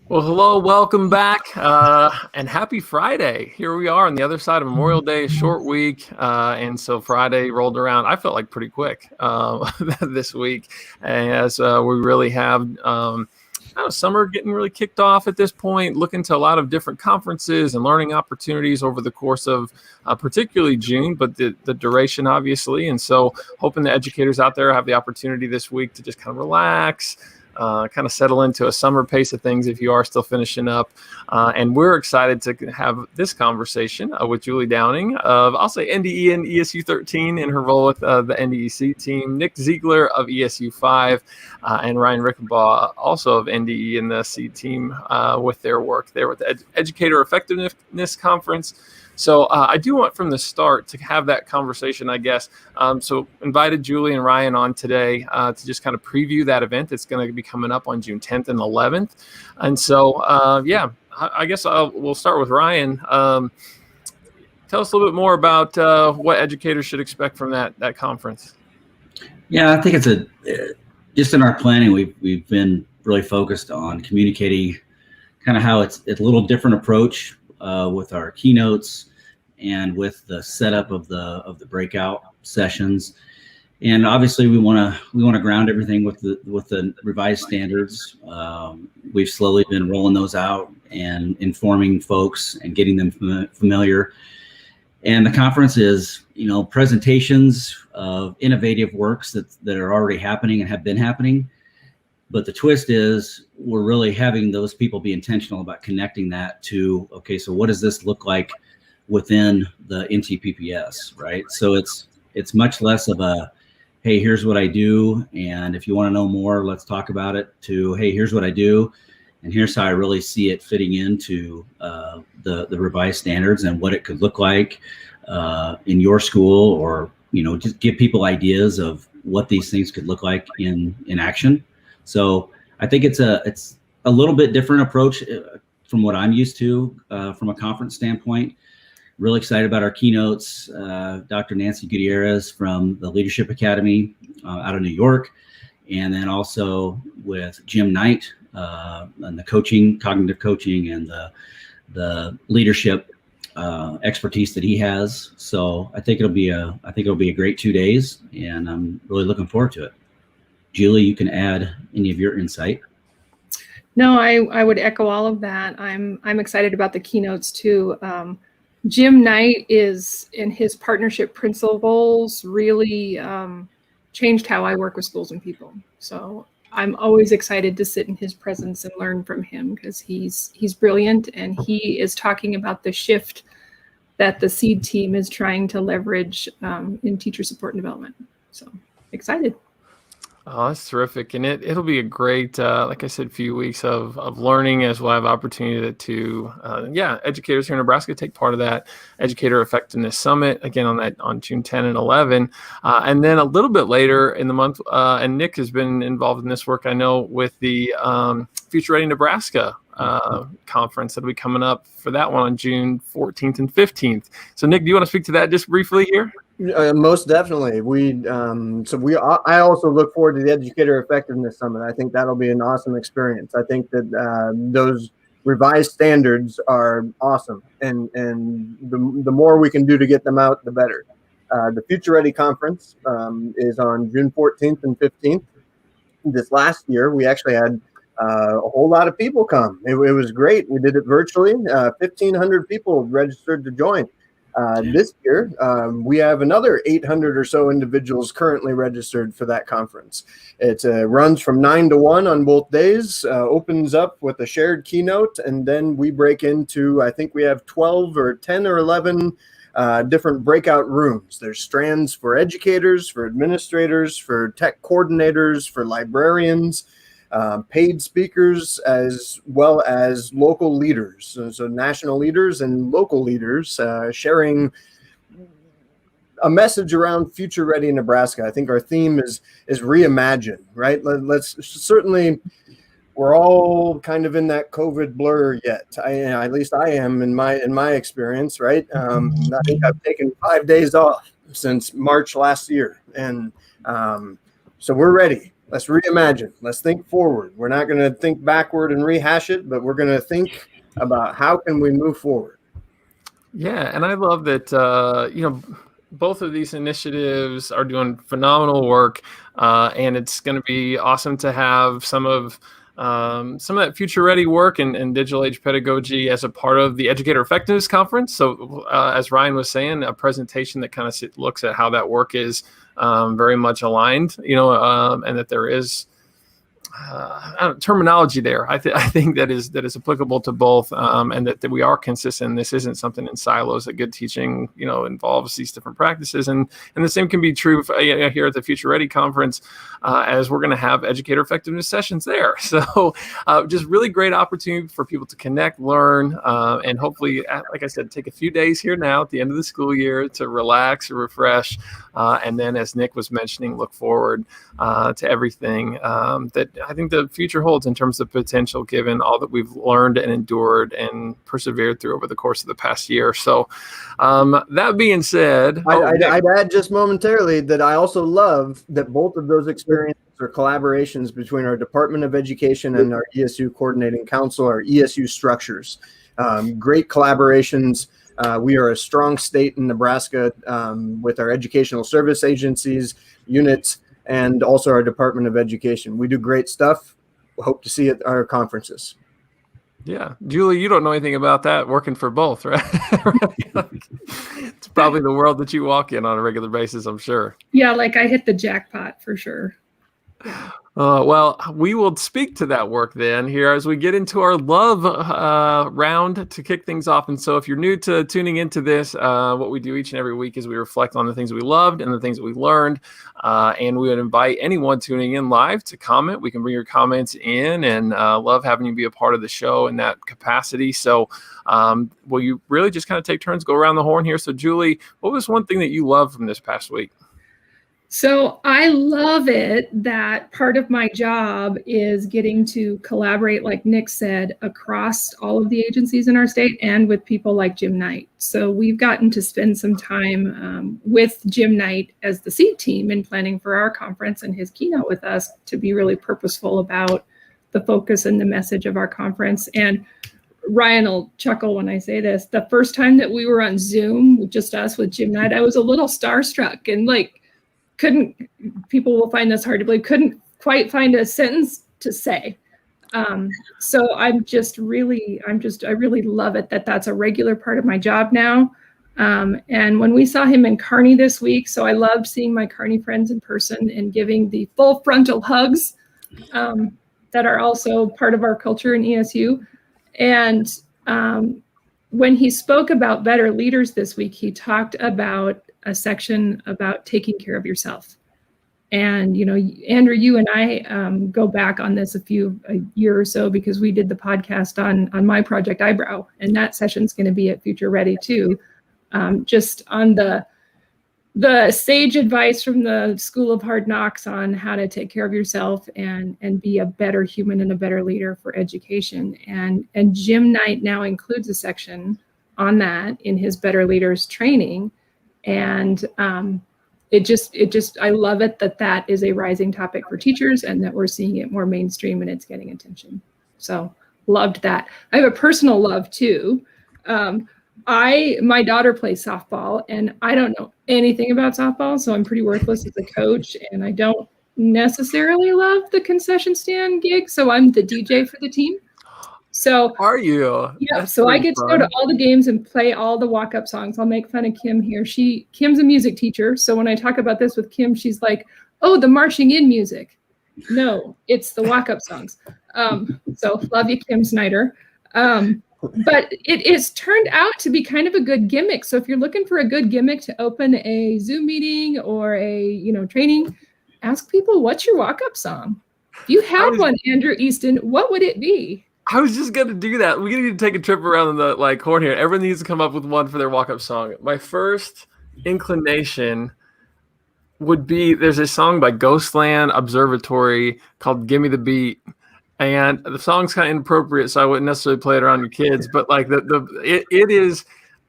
Well, hello, welcome back, and happy Friday. Here we are on the other side of Memorial Day, short week, and so Friday rolled around. I felt like pretty quick this week, as we really have summer getting really kicked off at this point, looking to a lot of different conferences and learning opportunities over the course of particularly June, but the duration, obviously. And so hoping the educators out there have the opportunity this week to just kind of relax, kind of settle into a summer pace of things if you are still finishing up. And we're excited to have this conversation with Julie Downing of, I'll say, NDE and ESU 13 in her role with the NDEC team, Nick Ziegler of ESU 5, and Ryan Ricenbaw also of NDE in the C team with their work there with the Educator Effectiveness Conference. So I do want from the start to have that conversation, I guess. So invited Julie and Ryan on today to just kind of preview that event. It's going to be coming up on June 10th and 11th. And so, I guess we'll start with Ryan. Tell us a little bit more about what educators should expect from that conference. Yeah, I think it's just in our planning, we've been really focused on communicating kind of how it's a little different approach with our keynotes and with the setup of the breakout sessions. And obviously we want to ground everything with the revised standards. We've slowly been rolling those out and informing folks and getting them familiar. And the conference is, presentations of innovative works that are already happening and have been happening. But the twist is we're really having those people be intentional about connecting that to, okay, so what does this look like within the NTPPS, right? So it's much less of a, hey, here's what I do, and if you want to know more, let's talk about it, to, hey, here's what I do, and here's how I really see it fitting into the revised standards and what it could look like in your school, or just give people ideas of what these things could look like in action. So I think it's a little bit different approach from what I'm used to from a conference standpoint. Really excited about our keynotes. Dr. Nancy Gutierrez from the Leadership Academy out of New York, and then also with Jim Knight and the coaching, cognitive coaching, and the leadership expertise that he has. So I think it'll be a great 2 days, and I'm really looking forward to it. Julie, you can add any of your insight. No, I would echo all of that. I'm excited about the keynotes too. Jim Knight is, in his partnership principles, really changed how I work with schools and people. So I'm always excited to sit in his presence and learn from him, because he's brilliant, and he is talking about the shift that the SEED team is trying to leverage in teacher support and development. So excited. Oh, that's terrific. And it'll be a great, like I said, few weeks of learning, as we'll have opportunity to educators here in Nebraska take part of that Educator Effectiveness Summit, again, on June 10 and 11. And then a little bit later in the month, and Nick has been involved in this work, I know, with the Future Ready Nebraska conference that'll be coming up for that one on June 14th and 15th. So Nick, do you want to speak to that just briefly here? Most definitely. I also look forward to the Educator Effectiveness Summit. I think that'll be an awesome experience. I think that those revised standards are awesome, and the more we can do to get them out, the better. The Future Ready Conference is on June 14th and 15th. This last year, we actually had a whole lot of people come. It was great. We did it virtually. 1,500 people registered to join. This year, we have another 800 or so individuals currently registered for that conference. It runs from 9 to 1 on both days, opens up with a shared keynote, and then we break into, I think we have 12 or 10 or 11 different breakout rooms. There's strands for educators, for administrators, for tech coordinators, for librarians, paid speakers, as well as local leaders, so national leaders and local leaders sharing a message around Future Ready Nebraska. I think our theme is reimagine, right? Let's certainly, we're all kind of in that COVID blur yet. At least I am in my experience, right? I think I've taken 5 days off since March last year, and so we're ready. let's reimagine. Let's think forward. We're not going to think backward and rehash it, but we're going to think about how can we move forward. Yeah, and I love that, both of these initiatives are doing phenomenal work, and it's going to be awesome to have some of that future-ready work and digital age pedagogy as a part of the Educator Effectiveness Conference. So as Ryan was saying, a presentation that kind of looks at how that work is very much aligned, and that there is terminology there. I think that is applicable to both, and that we are consistent. This isn't something in silos. That good teaching, involves these different practices, and the same can be true here at the Future Ready Conference, as we're going to have educator effectiveness sessions there. So, just really great opportunity for people to connect, learn, and hopefully, like I said, take a few days here now at the end of the school year to relax, refresh, and then, as Nick was mentioning, look forward to everything that I think the future holds in terms of potential, given all that we've learned and endured and persevered through over the course of the past year. So that being said, I'd add just momentarily that I also love that both of those experiences are collaborations between our Department of Education and our ESU Coordinating Council, our ESU structures. Great collaborations. We are a strong state in Nebraska with our educational service agencies, units, and also our Department of Education. We do great stuff. Hope to see you at our conferences. Yeah. Julie, you don't know anything about that, working for both, right? It's probably the world that you walk in on a regular basis, I'm sure. Yeah, like I hit the jackpot for sure. Yeah. Well, we will speak to that work then here as we get into our love round to kick things off. And so if you're new to tuning into this, what we do each and every week is we reflect on the things we loved and the things that we learned. And we would invite anyone tuning in live to comment. We can bring your comments in, and love having you be a part of the show in that capacity. So will you really just kind of take turns, go around the horn here? So Julie, what was one thing that you loved from this past week? So I love it that part of my job is getting to collaborate, like Nick said, across all of the agencies in our state and with people like Jim Knight. So we've gotten to spend some time with Jim Knight as the seed team in planning for our conference and his keynote with us to be really purposeful about the focus and the message of our conference. And Ryan will chuckle when I say this. The first time that we were on Zoom, just us with Jim Knight, I was a little starstruck and people will find this hard to believe, couldn't quite find a sentence to say. So I really love it that that's a regular part of my job now. And when we saw him in Kearney this week, so I loved seeing my Kearney friends in person and giving the full frontal hugs that are also part of our culture in ESU. And when he spoke about better leaders this week, he talked about a section about taking care of yourself. And, Andrew, you and I go back on this a year or so because we did the podcast on my project Eyebrow, and that session's going to be at Future Ready too. Just on the sage advice from the School of Hard Knocks on how to take care of yourself and be a better human and a better leader for education. And Jim Knight now includes a section on that in his Better Leaders training. And I love it that is a rising topic for teachers and that we're seeing it more mainstream and it's getting attention. So loved that. I have a personal love too. My daughter plays softball and I don't know anything about softball, so I'm pretty worthless as a coach, and I don't necessarily love the concession stand gig, so I'm the DJ for the team. So are you? Yeah. So I get to go to all the games and play all the walk-up songs. I'll make fun of Kim here. Kim's a music teacher. So when I talk about this with Kim, she's like, "Oh, the marching in music." No, it's the walk-up songs. So love you, Kim Snyder. But it is turned out to be kind of a good gimmick. So if you're looking for a good gimmick to open a Zoom meeting or a training, ask people, what's your walk-up song? If you had one, Andrew Easton, what would it be? I was just going to do that. We need to take a trip around the horn here. Everyone needs to come up with one for their walk-up song. My first inclination would be, there's a song by Ghostland Observatory called "Give Me the Beat," and the song's kind of inappropriate, so I wouldn't necessarily play it around your kids. But it is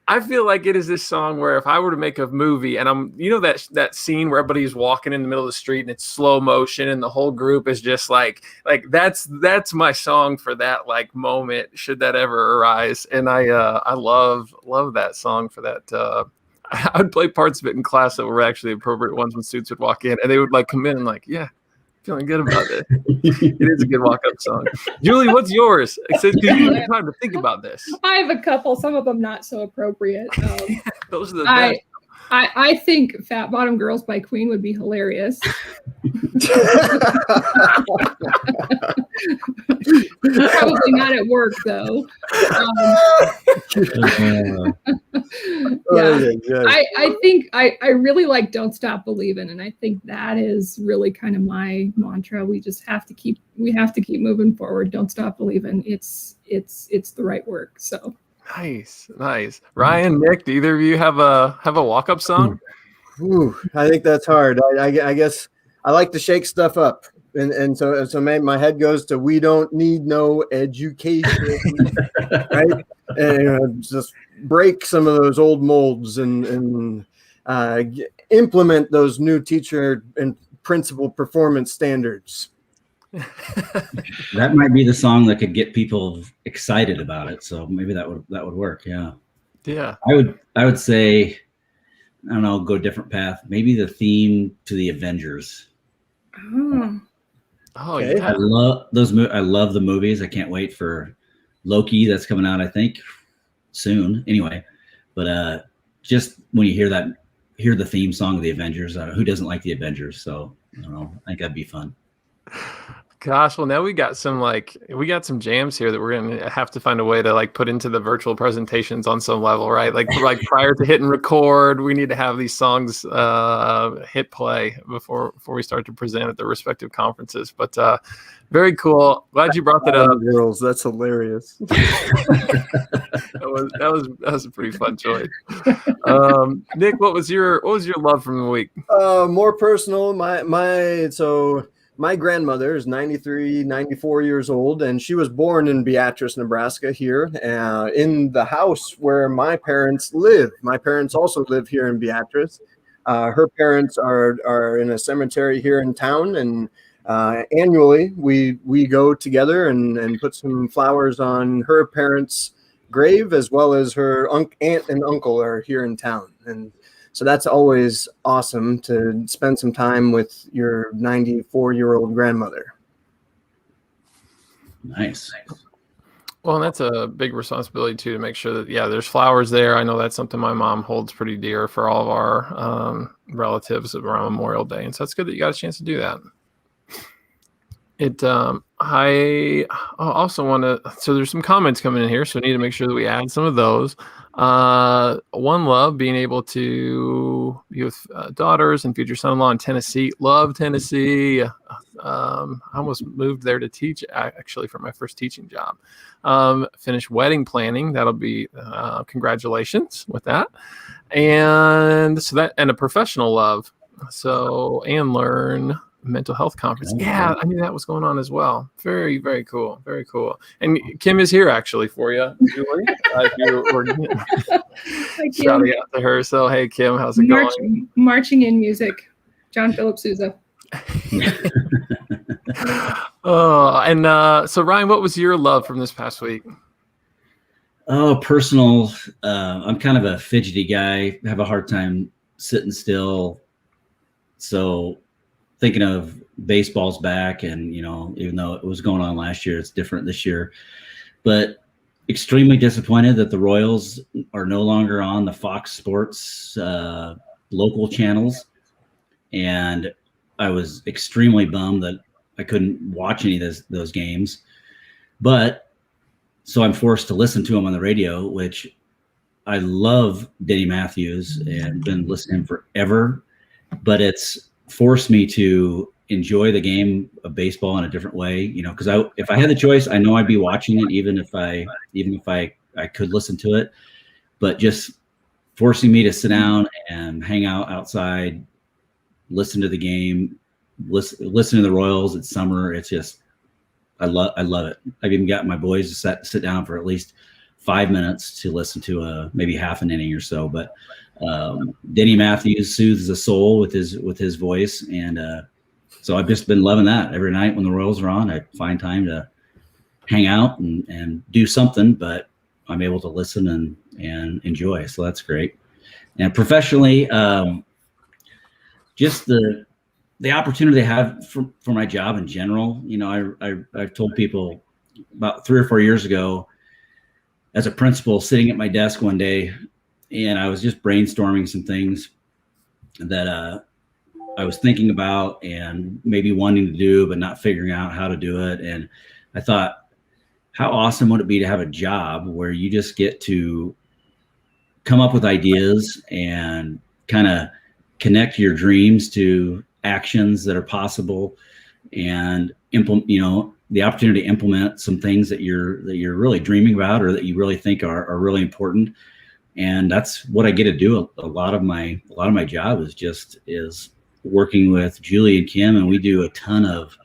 I feel like it is this song where if I were to make a movie and that scene where everybody's walking in the middle of the street and it's slow motion and the whole group is just like that's my song for that like moment, should that ever arise. And I love that song for that. I would play parts of it in class that were actually appropriate ones when students would walk in and they would like come in and like, yeah, feeling good about it. It is a good walk-up song. Julie, what's yours? It says you have time to think about this. I have a couple, some of them not so appropriate. Those are the best. I think Fat Bottom Girls by Queen would be hilarious. Probably not at work, though. I think I really like Don't Stop Believing, and I think that is really kind of my mantra. We just have to keep moving forward. Don't stop believing. It's the right work. So nice. Ryan, Nick, do either of you have a walk-up song? Ooh, I think that's hard. I guess I like to shake stuff up. And so my head goes to "We Don't Need No Education," right? And just break some of those old molds and implement those new teacher and principal performance standards. That might be the song that could get people excited about it. So maybe that would work. Yeah. Yeah. I would say, I don't know, go a different path. Maybe the theme to the Avengers. Oh, okay. yeah. I love those. I love the movies. I can't wait for Loki. That's coming out, I think, soon. Anyway, but just when you hear the theme song of the Avengers, who doesn't like the Avengers? So I don't know. I think that'd be fun. Gosh, well, now we got some jams here that we're gonna have to find a way to like put into the virtual presentations on some level, right? Like prior to hitting record, we need to have these songs hit play before we start to present at the respective conferences. But very cool. Glad you brought that up. Girls, that's hilarious. That was a pretty fun choice. Nick, what was your love from the week? More personal. My grandmother is 94 years old, and she was born in Beatrice, Nebraska, here in the house where my parents live. My parents also live here in Beatrice. Her parents are in a cemetery here in town, and annually we go together and put some flowers on her parents' grave, as well as her aunt and uncle are here in town. And so that's always awesome to spend some time with your 94-year-old grandmother. Nice. Well, and that's a big responsibility too, to make sure that, yeah, there's flowers there. I know that's something my mom holds pretty dear for all of our relatives around Memorial Day. And so it's good that you got a chance to do that. I also want to, so there's some comments coming in here, so I need to make sure that we add some of those. One love, being able to be with daughters and future son-in-law in Tennessee. Love Tennessee. I almost moved there to teach, actually, for my first teaching job. Finished wedding planning. That'll be congratulations with that. And so that, and a professional love. So, and learn mental health conference. Yeah, I knew that was going on as well. Very, very cool. Very cool. And Kim is here actually for you, Julie. If you were shouting out to her. So, hey, Kim, how's it going? Marching in music. John Philip Sousa. So Ryan, what was your love from this past week? Oh, personal. I'm kind of a fidgety guy. I have a hard time sitting still. So thinking of baseball's back, and even though it was going on last year, it's different this year. But extremely disappointed that the Royals are no longer on the Fox Sports local channels, and I was extremely bummed that I couldn't watch any of those games. But so I'm forced to listen to them on the radio, which I love Denny Matthews and been listening to him forever. But it's forced me to enjoy the game of baseball in a different way, because if I had the choice, I know I'd be watching it, even if I could listen to it. But just forcing me to sit down and hang out outside, listen to the game, listen to the Royals. It's summer. It's just, I love it. I've even got my boys to sit down for at least 5 minutes to listen to maybe half an inning or so. But Denny Matthews soothes the soul with his voice, and so I've just been loving that. Every night when the Royals are on, I find time to hang out and do something, but I'm able to listen and enjoy. So that's great. And professionally, just the opportunity I have for my job in general. You know, I've told people about 3 or 4 years ago, as a principal, sitting at my desk one day, and I was just brainstorming some things that I was thinking about and maybe wanting to do, but not figuring out how to do it. And I thought, how awesome would it be to have a job where you just get to come up with ideas and kind of connect your dreams to actions that are possible, and implement, you know, the opportunity to implement some things that you're really dreaming about, or that you really think are really important. And that's what I get to do. A lot of my job is working with Julie and Kim, and we do a ton of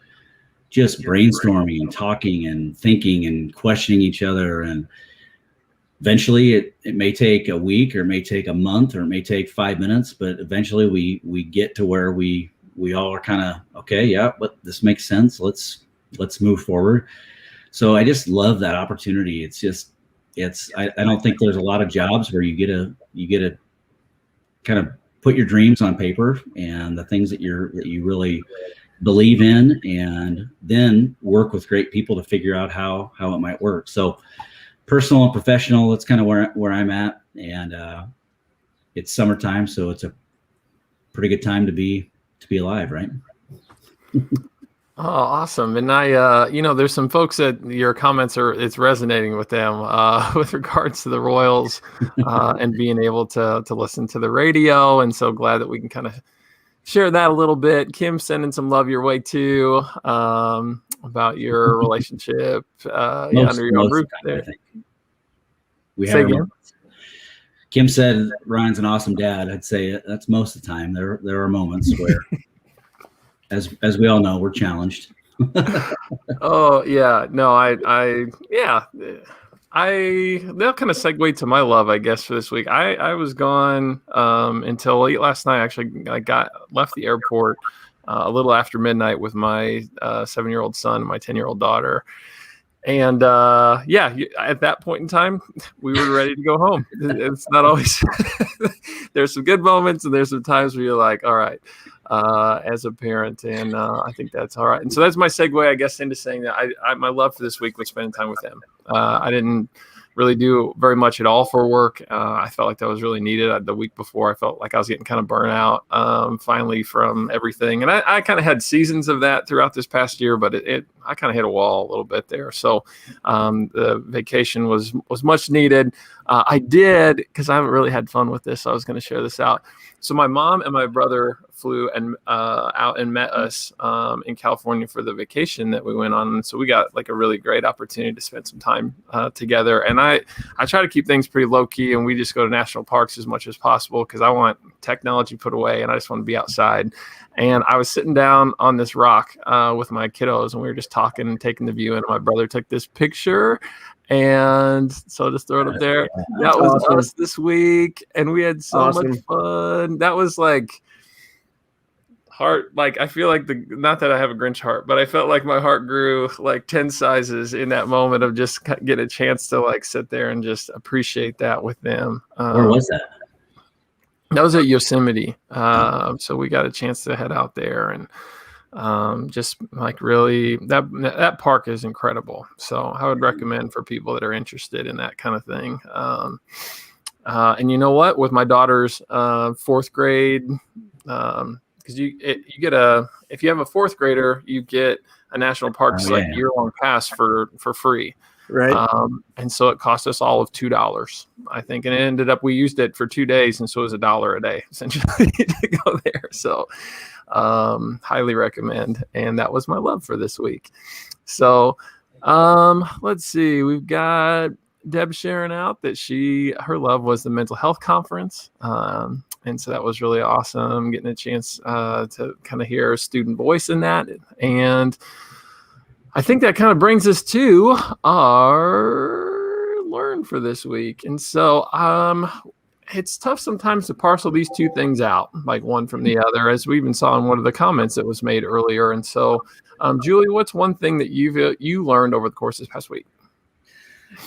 just brainstorming and talking and thinking and questioning each other. And eventually it may take a week, or it may take a month, or it may take 5 minutes, but eventually we get to where we all are kind of, okay, yeah, but this makes sense. Let's move forward. So I just love that opportunity. I don't think there's a lot of jobs where you get to kind of put your dreams on paper and the things that you really believe in, and then work with great people to figure out how it might work. So personal and professional, that's kind of where I'm at. And it's summertime, so it's a pretty good time to be alive, right? Oh, awesome. And I, there's some folks that your comments it's resonating with them with regards to the Royals and being able to listen to the radio. And so glad that we can kind of share that a little bit. Kim sending some love your way too, about your relationship under your own roof there. We have Kim said Ryan's an awesome dad. I'd say that's most of the time. There are moments where as we all know, we're challenged. Oh yeah, no, that'll kind of segue to my love, I guess, for this week. I was gone until late last night. Actually, I left the airport a little after midnight with my 7-year-old son and my 10-year-old daughter. And at that point in time, we were ready to go home. It's not always. There's some good moments, and there's some times where you're like, all right, as a parent, and I think that's all right. And so that's my segue, I guess, into saying that my love for this week was spending time with them. I didn't really do very much at all for work. I felt like that was really needed. The week before, I felt like I was getting kind of burnt out finally from everything. And I kind of had seasons of that throughout this past year, but I kind of hit a wall a little bit there. So the vacation was much needed. I did, because I haven't really had fun with this, so I was going to share this out. So my mom and my brother flew out and met us in California for the vacation that we went on. And so we got like a really great opportunity to spend some time together. And I try to keep things pretty low key, and we just go to national parks as much as possible because I want technology put away and I just want to be outside. And I was sitting down on this rock with my kiddos, and we were just talking and taking the view. And my brother took this picture. And so I'll just throw it up there. That was awesome. Us this week, and we had so much fun. That was like heart. Like I feel like not that I have a Grinch heart, but I felt like my heart grew like 10 sizes in that moment of just get a chance to like sit there and just appreciate that with them. Where was that? That was at Yosemite. So we got a chance to head out there, and just like really that park is incredible. So I would recommend for people that are interested in that kind of thing. And you know what, with my daughter's 4th grade, because if you have a 4th grader, you get a national parks year-long pass for free. Right. And so it cost us all of $2, I think. And it ended up, we used it for 2 days. And so it was $1 a day essentially to go there. So highly recommend. And that was my love for this week. So let's see, we've got Deb sharing out that her love was the mental health conference. And so that was really awesome, getting a chance to kind of hear a student voice in that. And I think that kind of brings us to our learn for this week? And so it's tough sometimes to parcel these two things out, like one from the other, as we even saw in one of the comments that was made earlier. And so, Julie, what's one thing that you learned over the course of this past week?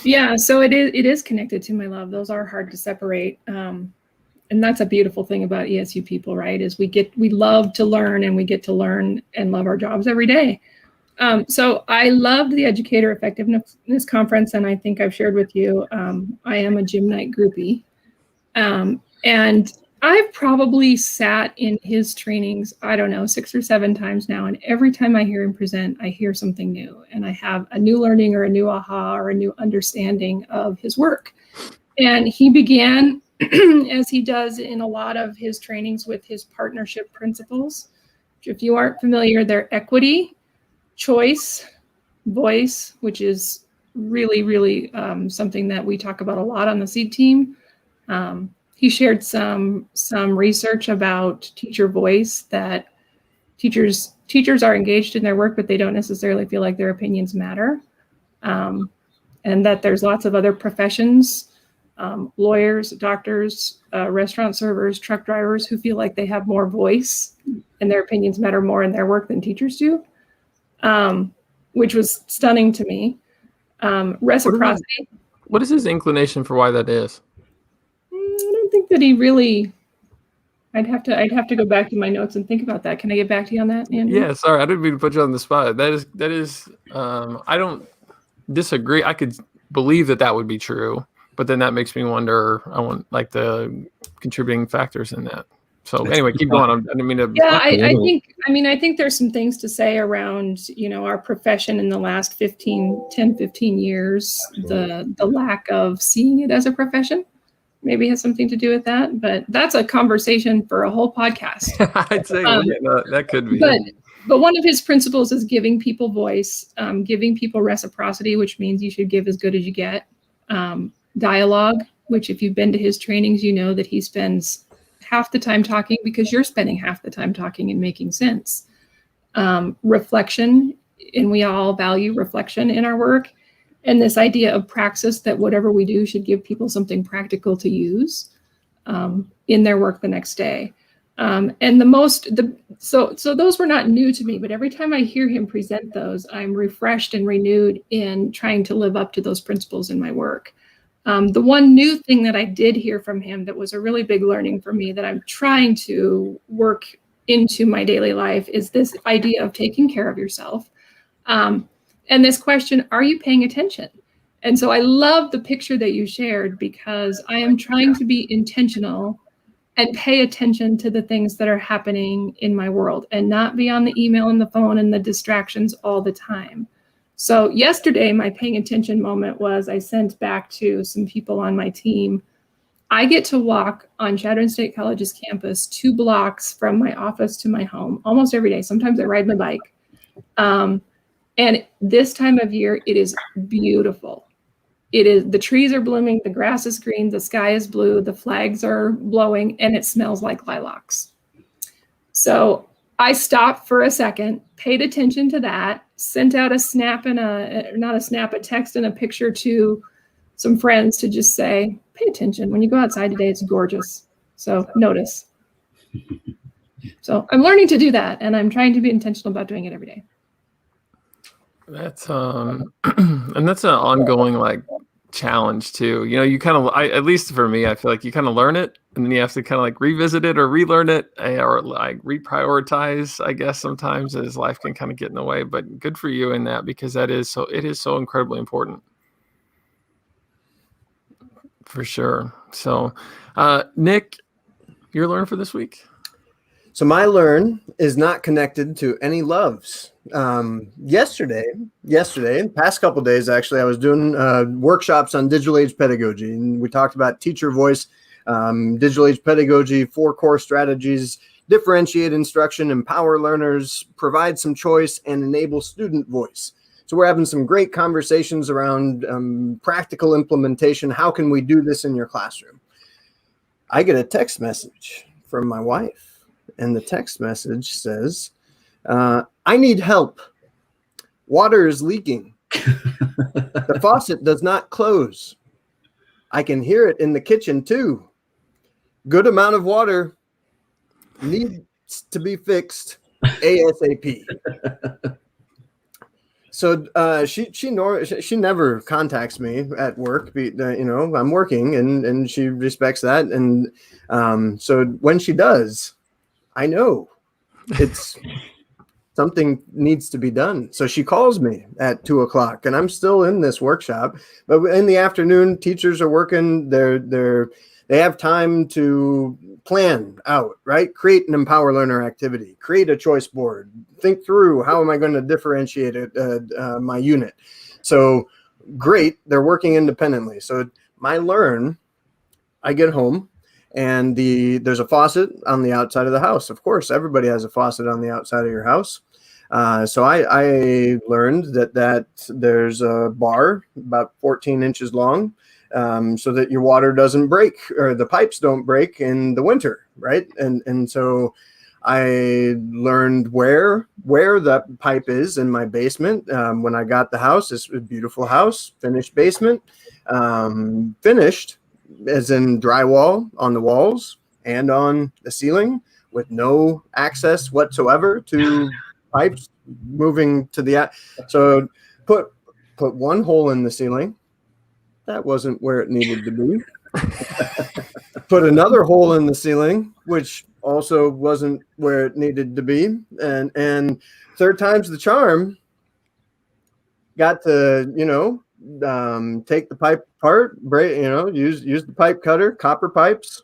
Yeah, so it is connected to my love. Those are hard to separate. And that's a beautiful thing about ESU people, right? Is we love to learn, and we get to learn and love our jobs every day. So I loved the Educator Effectiveness Conference, and I think I've shared with you, I am a gym night groupie. And I've probably sat in his trainings, I don't know, 6 or 7 times now. And every time I hear him present, I hear something new, and I have a new learning or a new aha or a new understanding of his work. And he began, as he does in a lot of his trainings, with his partnership principles. If you aren't familiar, they're equity, choice, voice, which is really, really something that we talk about a lot on the SEED team. He shared some research about teacher voice, that teachers are engaged in their work, but they don't necessarily feel like their opinions matter. And that there's lots of other professions, lawyers, doctors, restaurant servers, truck drivers, who feel like they have more voice and their opinions matter more in their work than teachers do, which was stunning to me. Reciprocity. What is his inclination for why that is? I don't think that he really. I'd have to go back to my notes and think about that. Can I get back to you on that, Andrew? Yeah, sorry, I didn't mean to put you on the spot. That is. I don't disagree. I could believe that would be true, but then that makes me wonder. I want like the contributing factors in that. So anyway, keep going. I didn't mean to. Yeah, I think there's some things to say around, our profession in the last 10, 15 years, the lack of seeing it as a profession maybe has something to do with that, but that's a conversation for a whole podcast. I'd say that could be. But one of his principles is giving people voice, giving people reciprocity, which means you should give as good as you get. Dialogue, which if you've been to his trainings, you know that he spends half the time talking because you're spending half the time talking and making sense. Reflection, and we all value reflection in our work. And this idea of praxis, that whatever we do should give people something practical to use in their work the next day. And so those were not new to me, but every time I hear him present those, I'm refreshed and renewed in trying to live up to those principles in my work. The one new thing that I did hear from him that was a really big learning for me that I'm trying to work into my daily life is this idea of taking care of yourself. And this question, are you paying attention? And so I love the picture that you shared, because I am trying to be intentional and pay attention to the things that are happening in my world and not be on the email and the phone and the distractions all the time. So yesterday, my paying attention moment was I sent back to some people on my team. I get to walk on Chadron State College's campus 2 blocks from my office to my home almost every day. Sometimes I ride my bike. And this time of year, it is beautiful. The trees are blooming, the grass is green, the sky is blue, the flags are blowing, and it smells like lilacs. So I stopped for a second, paid attention to that, sent out a text and a picture to some friends to just say, pay attention. When you go outside today, it's gorgeous. So notice. So I'm learning to do that, and I'm trying to be intentional about doing it every day. That's and that's an ongoing challenge too. You kind of, at least for me, I feel like you kind of learn it, and then you have to kind of revisit it or relearn it, or reprioritize, I guess, sometimes, as life can kind of get in the way. But good for you in that, because it is so incredibly important. For sure. So, Nick, your learn for this week? So my learn is not connected to any loves. Yesterday, past couple of days, actually, I was doing workshops on digital age pedagogy, and we talked about teacher voice, digital age pedagogy, 4 core strategies: differentiate instruction, empower learners, provide some choice, and enable student voice. So we're having some great conversations around practical implementation. How can we do this in your classroom? I get a text message from my wife. And the text message says, I need help. Water is leaking. The faucet does not close. I can hear it in the kitchen too. Good amount of water needs to be fixed ASAP. So she never contacts me at work. I'm working, and she respects that. And so when she does, I know it's something needs to be done. So she calls me at 2:00, and I'm still in this workshop. But in the afternoon, teachers are working. They have time to plan out, right? Create an Empower Learner activity, create a choice board, think through how am I going to differentiate my unit. So great, they're working independently. So my learn, I get home, and there's a faucet on the outside of the house. Of course, everybody has a faucet on the outside of your house. So I learned that there's a bar about 14 inches long, so that your water doesn't break, or the pipes don't break in the winter, right? And so I learned where the pipe is in my basement. When I got the house, it's a beautiful house, finished basement, finished as in drywall on the walls and on the ceiling, with no access whatsoever to pipes moving to the so put one hole in the ceiling. That wasn't where it needed to be. Put another hole in the ceiling, which also wasn't where it needed to be. And third time's the charm. Got to, take the pipe apart, break, use the pipe cutter, copper pipes,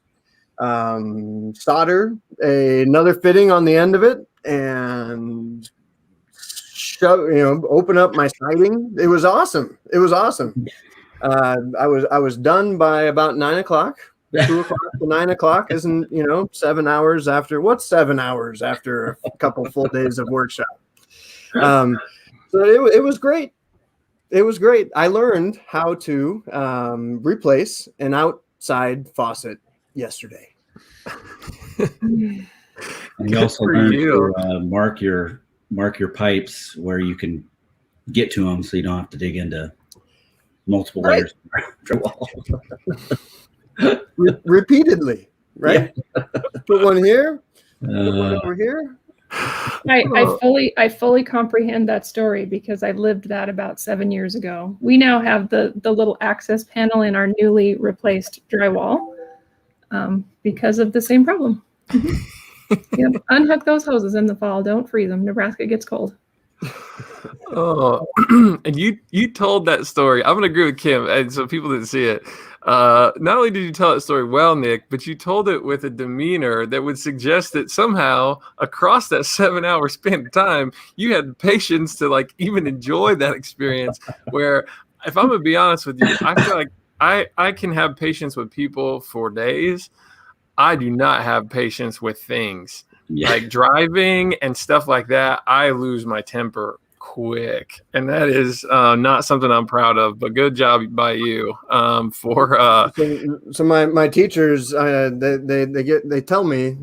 solder another fitting on the end of it, and open up my siding. It was awesome. I was done by about 9:00. 2:00 to 9:00 isn't 7 hours after. What's 7 hours after a couple full days of workshop? So it was great. It was great. I learned how to replace an outside faucet yesterday. And you also learned to mark your pipes where you can get to them, so you don't have to dig into multiple layers of drywall. Repeatedly, right? Yeah. Put one here, put one over here. I fully comprehend that story, because I lived that about 7 years ago. We now have the little access panel in our newly replaced drywall because of the same problem. Yep. Unhook those hoses in the fall. Don't freeze them. Nebraska gets cold. Oh, and you told that story. I'm gonna agree with Kim, and so people didn't see it. Not only did you tell that story well, Nick, but you told it with a demeanor that would suggest that somehow across that 7-hour span of time, you had patience to even enjoy that experience. Where, if I'm gonna be honest with you, I feel like I can have patience with people for days. I do not have patience with things. Yeah. Like driving and stuff like that. I lose my temper quick, and that is not something I'm proud of, but good job by you so my teachers they tell me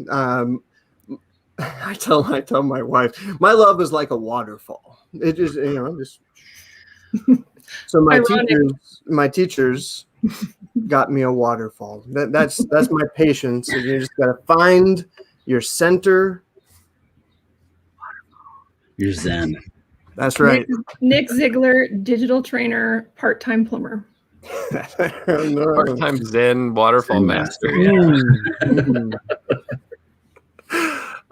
I tell my wife, my love is like a waterfall. It just so my teachers got me a waterfall. That's my patience. You just gotta find your center. You're zen. That's right. Nick Ziegler, digital trainer, part-time plumber. Part-time zen waterfall master.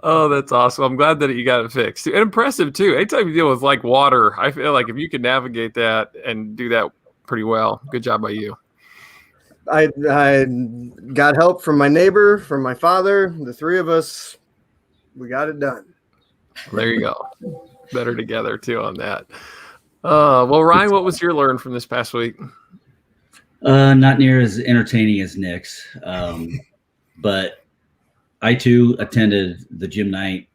Oh, that's awesome. I'm glad that you got it fixed. And impressive too. Anytime you deal with water, I feel like if you can navigate that and do that pretty well, good job by you. I got help from my neighbor, from my father. The three of us, we got it done. There you go. Better together too on that. Well, Ryan, what was your learn from this past week? Not near as entertaining as Nick's, but I too attended the Jim Knight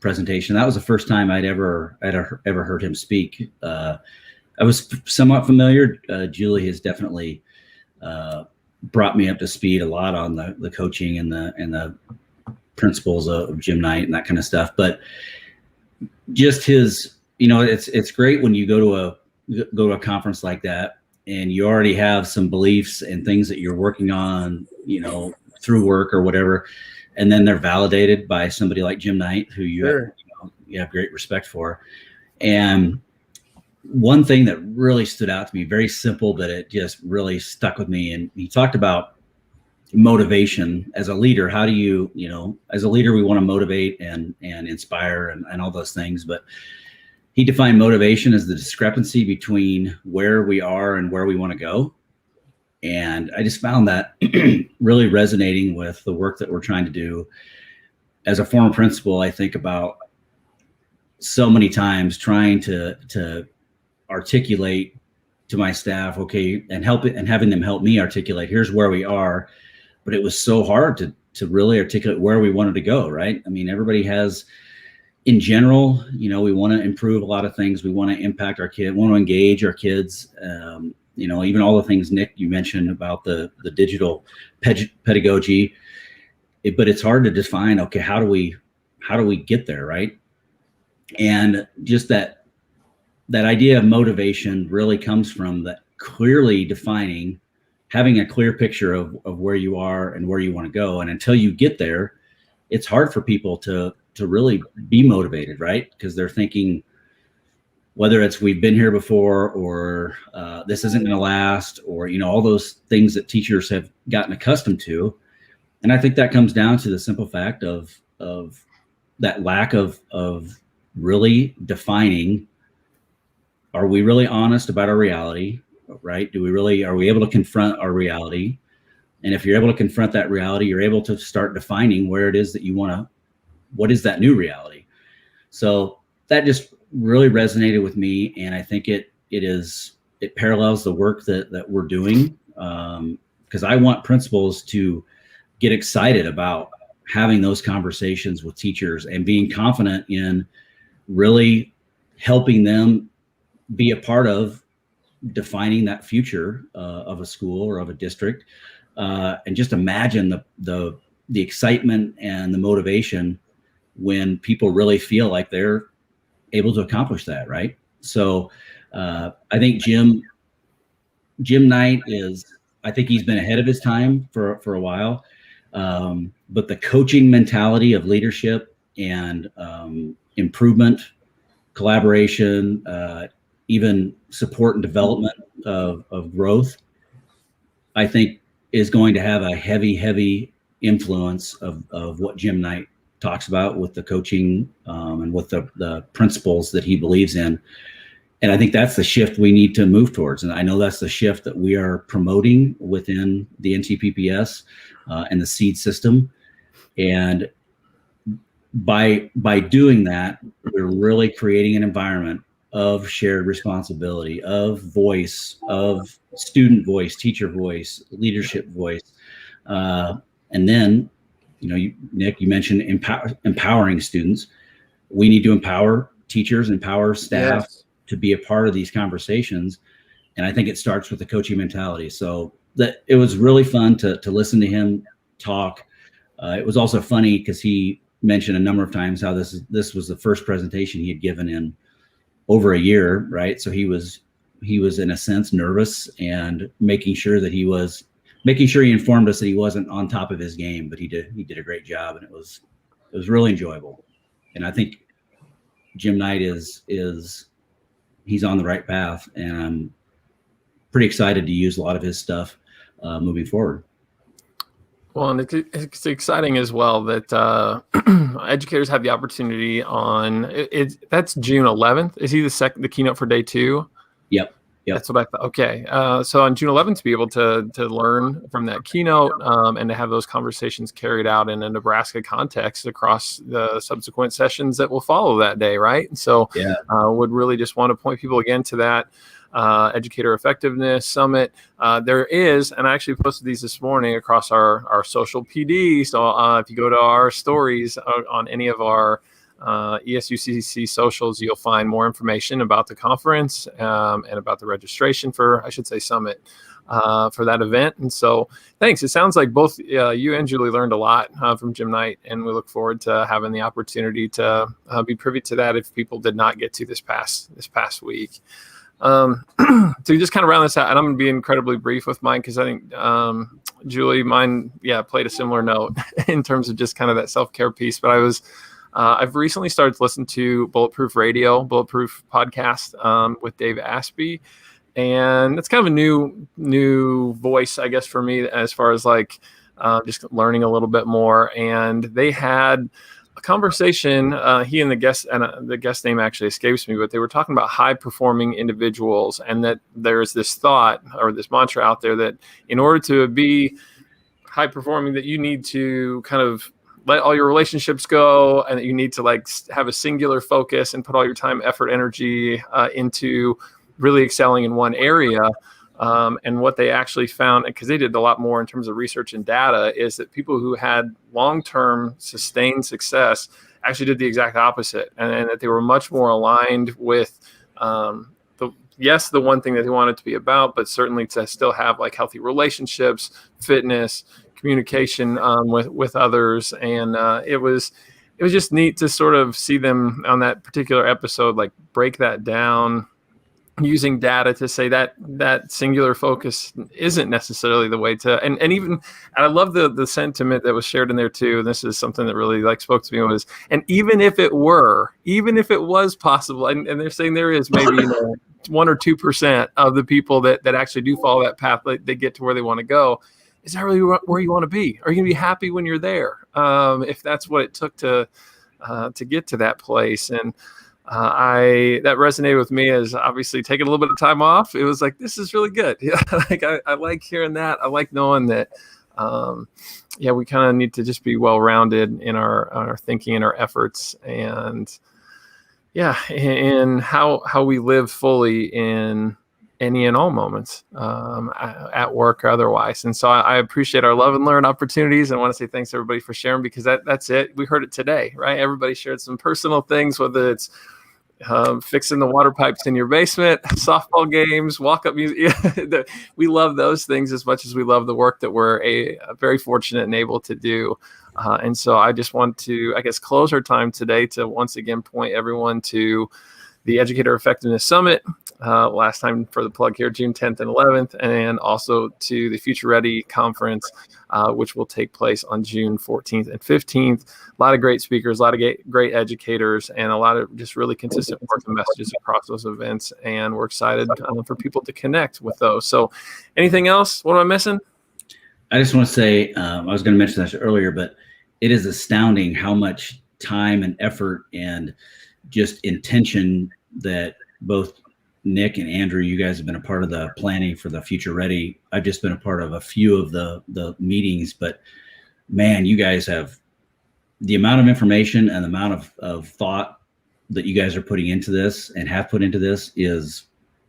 presentation. That was the first time I'd ever heard him speak. I was somewhat familiar. Julie has definitely brought me up to speed a lot on the coaching and the principles of Jim Knight and that kind of stuff. But just his, it's great when you go to a conference like that and you already have some beliefs and things that you're working on, through work or whatever, and then they're validated by somebody like Jim Knight, who you have great respect for. And one thing that really stood out to me, very simple, but it just really stuck with me. And he talked about motivation as a leader. How do you, as a leader, we want to motivate and inspire and all those things. But he defined motivation as the discrepancy between where we are and where we want to go. And I just found that really resonating with the work that we're trying to do. As a former principal, I think about so many times trying to articulate to my staff, okay, and having them help me articulate, here's where we are. But it was so hard to really articulate where we wanted to go, right? I mean, everybody has, in general, we want to improve a lot of things. We want to impact our kids, want to engage our kids. Even all the things, Nick, you mentioned about the digital pedagogy, but it's hard to define, okay, how do we get there, right? And just that idea of motivation really comes from that clearly defining, having a clear picture of where you are and where you want to go. And until you get there, it's hard for people to really be motivated, right? Because they're thinking, whether it's we've been here before, or this isn't going to last, or all those things that teachers have gotten accustomed to. And I think that comes down to the simple fact of that lack of really defining, are we really honest about our reality, right? Are we able to confront our reality? And if you're able to confront that reality, you're able to start defining where it is that you want to, what is that new reality? So that just really resonated with me. And I think it parallels the work that we're doing. Because I want principals to get excited about having those conversations with teachers and being confident in really helping them be a part of defining that future of a school or of a district. And just imagine the excitement and the motivation when people really feel like they're able to accomplish that, right? So I think Jim Knight I think he's been ahead of his time for a while. But the coaching mentality of leadership and improvement, collaboration, even support and development of growth, I think is going to have a heavy influence of what Jim Knight talks about with the coaching and with the principles that he believes in. And I think that's the shift we need to move towards. And I know that's the shift that we are promoting within the NTPPS and the SEED system. And by doing that, we're really creating an environment of shared responsibility, of voice, of student voice, teacher voice, leadership voice. And then, Nick, you mentioned empowering students. We need to empower teachers, empower staff to be a part of these conversations. And I think it starts with the coaching mentality. So that it was really fun to listen to him talk. It was also funny because he mentioned a number of times how this was the first presentation he had given in over a year, right? So he was in a sense nervous and making sure he informed us that he wasn't on top of his game, but he did a great job, and it was really enjoyable. And I think Jim Knight he's on the right path, and I'm pretty excited to use a lot of his stuff moving forward. Well, and it's exciting as well that educators have the opportunity on it. That's June 11th. Is he the keynote for day 2? Yep. That's what I thought. Okay. So on June 11th, to be able to learn from that keynote and to have those conversations carried out in a Nebraska context across the subsequent sessions that will follow that day, right? And so would really just want to point people again to that Educator Effectiveness Summit. There is, and I actually posted these this morning across our social PD. So if you go to our stories on any of our ESUCC socials, you'll find more information about the conference and about the registration summit for that event. And so thanks. It sounds like both you and Julie learned a lot from Jim Knight, and we look forward to having the opportunity to be privy to that if people did not get to this past week. To just kind of round this out, and I'm going to be incredibly brief with mine because I think Julie, mine, played a similar note in terms of just kind of that self-care piece. But I've recently started to listen to Bulletproof podcast with Dave Asprey, and it's kind of a new voice, I guess, for me as far as like just learning a little bit more. And they had a conversation, he and the guest name actually escapes me, but they were talking about high performing individuals, and that there's this thought or this mantra out there that in order to be high performing, that you need to kind of let all your relationships go, and that you need to like have a singular focus and put all your time, effort, energy into really excelling in one area. And what they actually found, because they did a lot more in terms of research and data, is that people who had long-term sustained success actually did the exact opposite, and that they were much more aligned with the one thing that they wanted to be about, but certainly to still have like healthy relationships, fitness, communication with others. And it was just neat to sort of see them on that particular episode, like break that down using data to say that singular focus isn't necessarily the way to, and I love the sentiment that was shared in there too. And this is something that really like spoke to me was, and even if it was possible, and they're saying there is maybe 1 or 2% of the people that actually do follow that path, they get to where they want to go. Is that really where you want to be? Are you going to be happy when you're there? If that's what it took to get to that place. And that resonated with me as obviously taking a little bit of time off. It was like, this is really good. Like I like hearing that. I like knowing that, we kind of need to just be well-rounded in our thinking and our efforts, and in how we live fully in any and all moments, at work or otherwise. And so I appreciate our love and learn opportunities. And I want to say thanks to everybody for sharing, because that's it. We heard it today, right? Everybody shared some personal things, whether it's fixing the water pipes in your basement, softball games, walk-up music. We love those things as much as we love the work that we're very fortunate and able to do. And so I just want to, I guess, close our time today to once again point everyone to the Educator Effectiveness Summit, last time for the plug here, June 10th and 11th, and also to the Future Ready Conference, which will take place on June 14th and 15th. A lot of great speakers, a lot of great educators, and a lot of just really consistent work and messages across those events. And we're excited for people to connect with those. So anything else? What am I missing? I just want to say, I was going to mention that earlier, but it is astounding how much time and effort and just intention that both Nick and Andrew, you guys have been a part of the planning for the Future Ready. I've just been a part of a few of the meetings, but man, you guys have the amount of information and the amount of thought that you guys are putting into this and have put into this is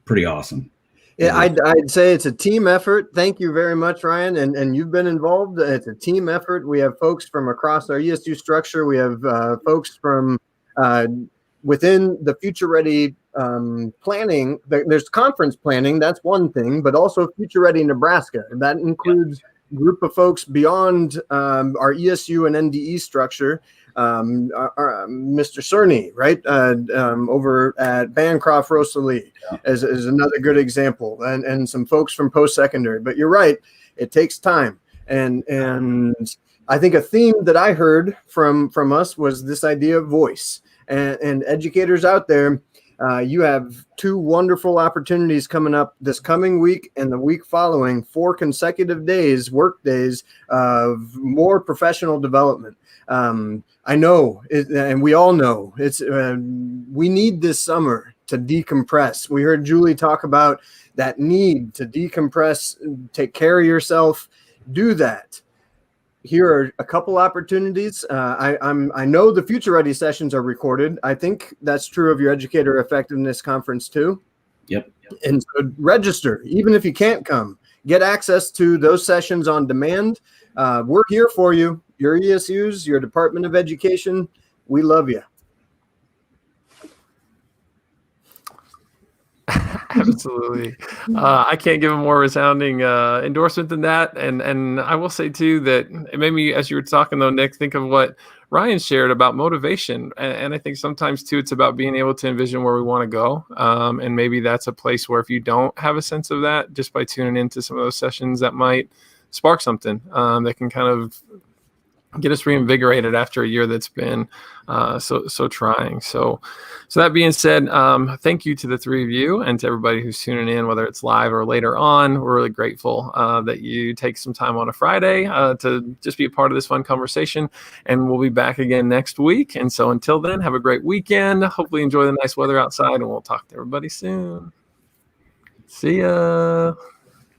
pretty awesome. Yeah, I'd say it's a team effort. Thank you very much, Ryan. And you've been involved. It's a team effort. We have folks from across our ESU structure. We have folks from within the Future Ready planning. There's conference planning. That's one thing, but also Future Ready Nebraska. And that includes a group of folks beyond our ESU and NDE structure. Mr. Cerny, right, over at Bancroft Rosalie is another good example, and some folks from post-secondary. But you're right, it takes time, and I think a theme that I heard from us was this idea of voice, and educators out there. You have 2 wonderful opportunities coming up this coming week and the week following, 4 consecutive days, work days of more professional development. I know, and we all know, it's we need this summer to decompress. We heard Julie talk about that need to decompress, take care of yourself, do that. Here are a couple opportunities. I know the Future Ready sessions are recorded. I think that's true of your Educator Effectiveness Conference too. Yep. And so register, even if you can't come. Get access to those sessions on demand. We're here for you. Your ESUs, your Department of Education, we love you. Absolutely. I can't give a more resounding endorsement than that. And I will say too that it made me, as you were talking though, Nick, think of what Ryan shared about motivation. And I think sometimes too, it's about being able to envision where we want to go. And maybe that's a place where if you don't have a sense of that, just by tuning into some of those sessions, that might spark something that can kind of get us reinvigorated after a year that's been so trying. So that being said, thank you to the three of you and to everybody who's tuning in, whether it's live or later on. We're really grateful that you take some time on a Friday to just be a part of this fun conversation. And we'll be back again next week. And so until then, have a great weekend. Hopefully enjoy the nice weather outside, and we'll talk to everybody soon. See ya.